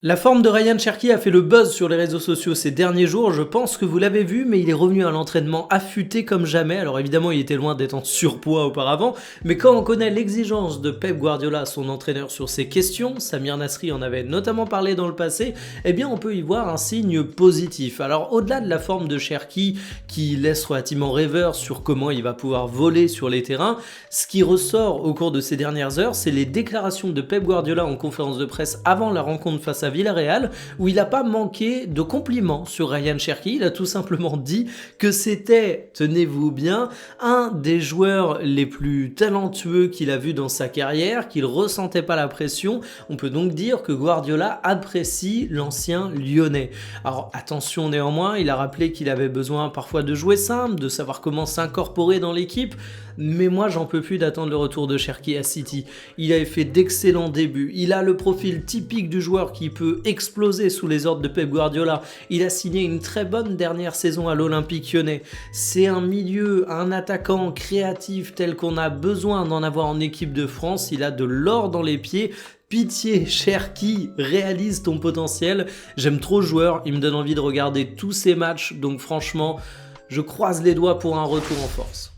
La forme de Ryan Cherki a fait le buzz sur les réseaux sociaux ces derniers jours, je pense que vous l'avez vu, mais il est revenu à l'entraînement affûté comme jamais. Alors évidemment, il était loin d'être en surpoids auparavant, mais quand on connaît l'exigence de Pep Guardiola, son entraîneur, sur ces questions, Samir Nasri en avait notamment parlé dans le passé, eh bien on peut y voir un signe positif. Alors au-delà de la forme de Cherki, qui laisse relativement rêveur sur comment il va pouvoir voler sur les terrains, ce qui ressort au cours de ces dernières heures, c'est les déclarations de Pep Guardiola en conférence de presse avant la rencontre face à Villarreal, où il n'a pas manqué de compliments sur Ryan Cherki. Il a tout simplement dit que c'était, tenez-vous bien, un des joueurs les plus talentueux qu'il a vu dans sa carrière, qu'il ressentait pas la pression. On peut donc dire que Guardiola apprécie l'ancien Lyonnais. Alors attention néanmoins, il a rappelé qu'il avait besoin parfois de jouer simple, de savoir comment s'incorporer dans l'équipe, mais moi j'en peux plus d'attendre le retour de Cherki à City. Il avait fait d'excellents débuts, il a le profil typique du joueur qui peut exploser sous les ordres de Pep Guardiola, il a signé une très bonne dernière saison à l'Olympique Lyonnais. C'est un milieu, un attaquant créatif tel qu'on a besoin d'en avoir en équipe de France, il a de l'or dans les pieds. Pitié, Cherki, réalise ton potentiel. J'aime trop le joueur, il me donne envie de regarder tous ses matchs, donc franchement, je croise les doigts pour un retour en force.